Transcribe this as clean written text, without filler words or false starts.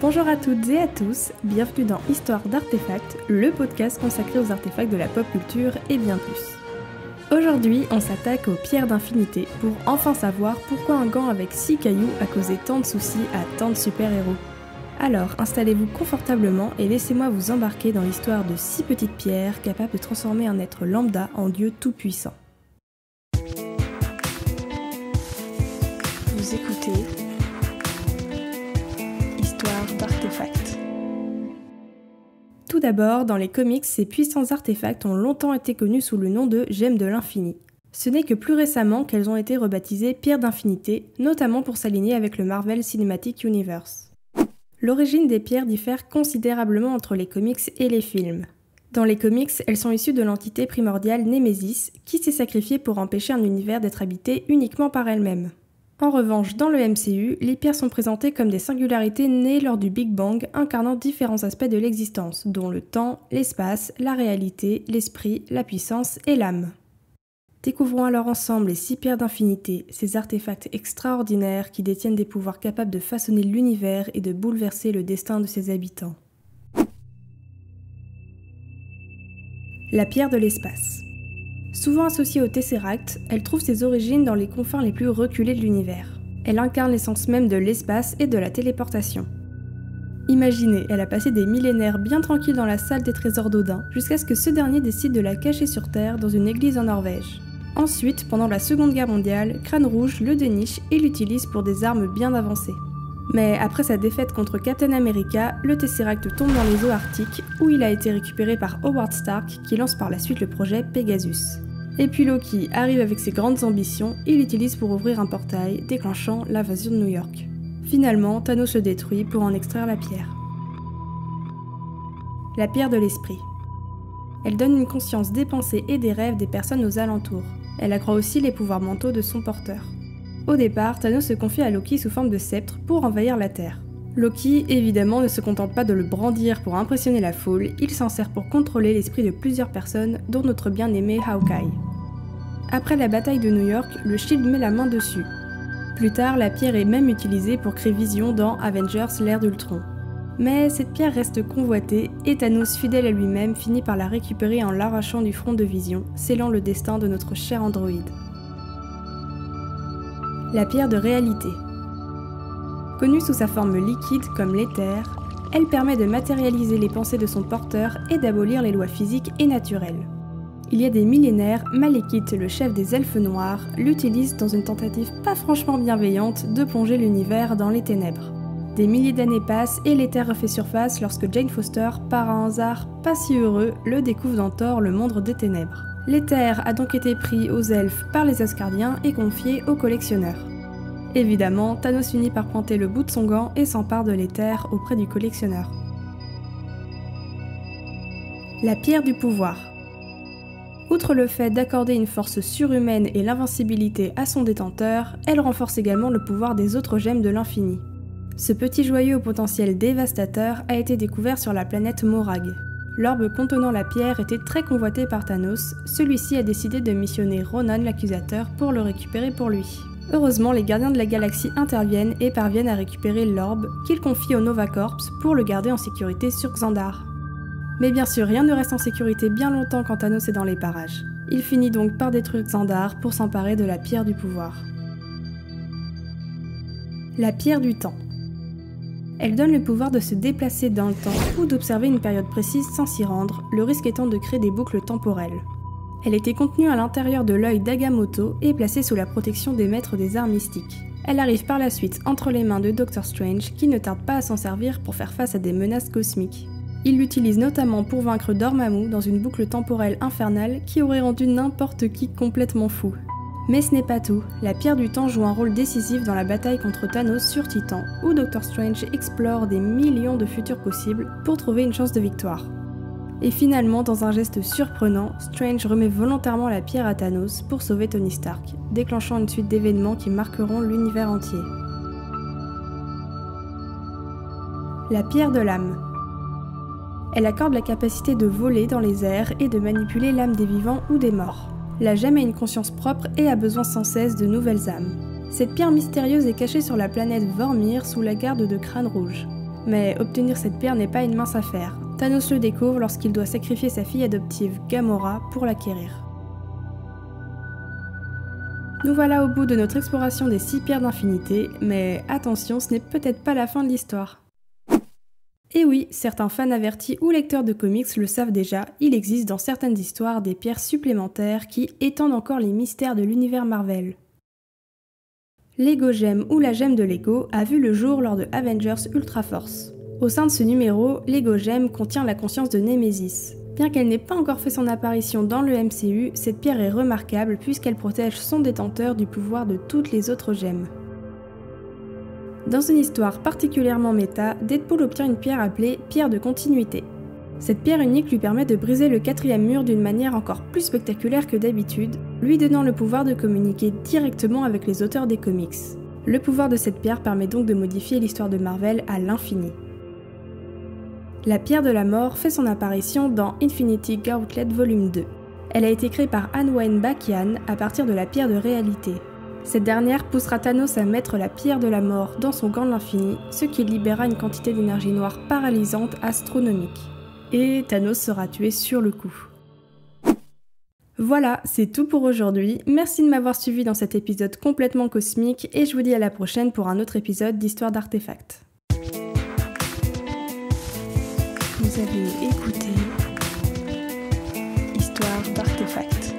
Bonjour à toutes et à tous, bienvenue dans Histoire d'artefacts, le podcast consacré aux artefacts de la pop culture et bien plus. Aujourd'hui, on s'attaque aux pierres d'infinité pour enfin savoir pourquoi un gant avec 6 cailloux a causé tant de soucis à tant de super-héros. Alors, installez-vous confortablement et laissez-moi vous embarquer dans l'histoire de 6 petites pierres capables de transformer un être lambda en dieu tout-puissant. Vous écoutez Histoire d'artefacts. Tout d'abord, dans les comics, ces puissants artefacts ont longtemps été connus sous le nom de gemmes de l'infini. Ce n'est que plus récemment qu'elles ont été rebaptisées pierres d'infinité, notamment pour s'aligner avec le Marvel Cinematic Universe. L'origine des pierres diffère considérablement entre les comics et les films. Dans les comics, elles sont issues de l'entité primordiale Némésis, qui s'est sacrifiée pour empêcher un univers d'être habité uniquement par elle-même. En revanche, dans le MCU, les pierres sont présentées comme des singularités nées lors du Big Bang, incarnant différents aspects de l'existence, dont le temps, l'espace, la réalité, l'esprit, la puissance et l'âme. Découvrons alors ensemble les 6 pierres d'infinité, ces artefacts extraordinaires qui détiennent des pouvoirs capables de façonner l'univers et de bouleverser le destin de ses habitants. La pierre de l'espace. Souvent associée au Tesseract, elle trouve ses origines dans les confins les plus reculés de l'univers. Elle incarne l'essence même de l'espace et de la téléportation. Imaginez, elle a passé des millénaires bien tranquille dans la salle des trésors d'Odin, jusqu'à ce que ce dernier décide de la cacher sur Terre dans une église en Norvège. Ensuite, pendant la Seconde Guerre mondiale, Crâne Rouge le déniche et l'utilise pour des armes bien avancées. Mais après sa défaite contre Captain America, le Tesseract tombe dans les eaux arctiques, où il a été récupéré par Howard Stark, qui lance par la suite le projet Pegasus. Et puis Loki arrive avec ses grandes ambitions, il l'utilise pour ouvrir un portail, déclenchant l'invasion de New York. Finalement, Thanos le détruit pour en extraire la pierre. La pierre de l'esprit. Elle donne une conscience des pensées et des rêves des personnes aux alentours. Elle accroît aussi les pouvoirs mentaux de son porteur. Au départ, Thanos se confie à Loki sous forme de sceptre pour envahir la Terre. Loki, évidemment, ne se contente pas de le brandir pour impressionner la foule, il s'en sert pour contrôler l'esprit de plusieurs personnes, dont notre bien-aimé Hawkeye. Après la bataille de New York, le Shield met la main dessus. Plus tard, la pierre est même utilisée pour créer Vision dans Avengers l'ère d'Ultron. Mais cette pierre reste convoitée et Thanos, fidèle à lui-même, finit par la récupérer en l'arrachant du front de Vision, scellant le destin de notre cher androïde. La pierre de réalité. Connue sous sa forme liquide comme l'éther, elle permet de matérialiser les pensées de son porteur et d'abolir les lois physiques et naturelles. Il y a des millénaires, Malekith, le chef des elfes noirs, l'utilise dans une tentative pas franchement bienveillante de plonger l'univers dans les ténèbres. Des milliers d'années passent et l'éther refait surface lorsque Jane Foster, par un hasard pas si heureux, le découvre dans Thor, le monde des ténèbres. L'éther a donc été pris aux elfes par les Asgardiens et confié aux collectionneurs. Évidemment, Thanos finit par pointer le bout de son gant et s'empare de l'éther auprès du collectionneur. La pierre du pouvoir. Outre le fait d'accorder une force surhumaine et l'invincibilité à son détenteur, elle renforce également le pouvoir des autres gemmes de l'infini. Ce petit joyau au potentiel dévastateur a été découvert sur la planète Morag. L'orbe contenant la pierre était très convoité par Thanos, celui-ci a décidé de missionner Ronan l'accusateur pour le récupérer pour lui. Heureusement, les gardiens de la galaxie interviennent et parviennent à récupérer l'orbe qu'ils confient au Nova Corps pour le garder en sécurité sur Xandar. Mais bien sûr, rien ne reste en sécurité bien longtemps quand Thanos est dans les parages. Il finit donc par détruire Xandar pour s'emparer de la pierre du pouvoir. La pierre du temps. Elle donne le pouvoir de se déplacer dans le temps ou d'observer une période précise sans s'y rendre, le risque étant de créer des boucles temporelles. Elle était contenue à l'intérieur de l'œil d'Agamotto et placée sous la protection des maîtres des arts mystiques. Elle arrive par la suite entre les mains de Doctor Strange qui ne tarde pas à s'en servir pour faire face à des menaces cosmiques. Il l'utilise notamment pour vaincre Dormammu dans une boucle temporelle infernale qui aurait rendu n'importe qui complètement fou. Mais ce n'est pas tout, la pierre du temps joue un rôle décisif dans la bataille contre Thanos sur Titan, où Doctor Strange explore des millions de futurs possibles pour trouver une chance de victoire. Et finalement, dans un geste surprenant, Strange remet volontairement la pierre à Thanos pour sauver Tony Stark, déclenchant une suite d'événements qui marqueront l'univers entier. La pierre de l'âme. Elle accorde la capacité de voler dans les airs et de manipuler l'âme des vivants ou des morts. La gemme a une conscience propre et a besoin sans cesse de nouvelles âmes. Cette pierre mystérieuse est cachée sur la planète Vormir sous la garde de Crâne Rouge. Mais obtenir cette pierre n'est pas une mince affaire. Thanos le découvre lorsqu'il doit sacrifier sa fille adoptive, Gamora, pour l'acquérir. Nous voilà au bout de notre exploration des 6 pierres d'infinité, mais attention, ce n'est peut-être pas la fin de l'histoire. Et oui, certains fans avertis ou lecteurs de comics le savent déjà, il existe dans certaines histoires des pierres supplémentaires qui étendent encore les mystères de l'univers Marvel. Lego Gem ou la gemme de Lego a vu le jour lors de Avengers Ultra Force. Au sein de ce numéro, Lego Gem contient la conscience de Némésis. Bien qu'elle n'ait pas encore fait son apparition dans le MCU, cette pierre est remarquable puisqu'elle protège son détenteur du pouvoir de toutes les autres gemmes. Dans une histoire particulièrement méta, Deadpool obtient une pierre appelée pierre de continuité. Cette pierre unique lui permet de briser le 4e mur d'une manière encore plus spectaculaire que d'habitude, lui donnant le pouvoir de communiquer directement avec les auteurs des comics. Le pouvoir de cette pierre permet donc de modifier l'histoire de Marvel à l'infini. La pierre de la mort fait son apparition dans Infinity Gauntlet Volume 2. Elle a été créée par Anwen Bakian à partir de la pierre de réalité. Cette dernière poussera Thanos à mettre la pierre de la mort dans son gant de l'infini, ce qui libérera une quantité d'énergie noire paralysante astronomique. Et Thanos sera tué sur le coup. Voilà, c'est tout pour aujourd'hui. Merci de m'avoir suivi dans cet épisode complètement cosmique et je vous dis à la prochaine pour un autre épisode d'Histoire d'Artefacts. Vous avez écouté Histoire d'Artefacts.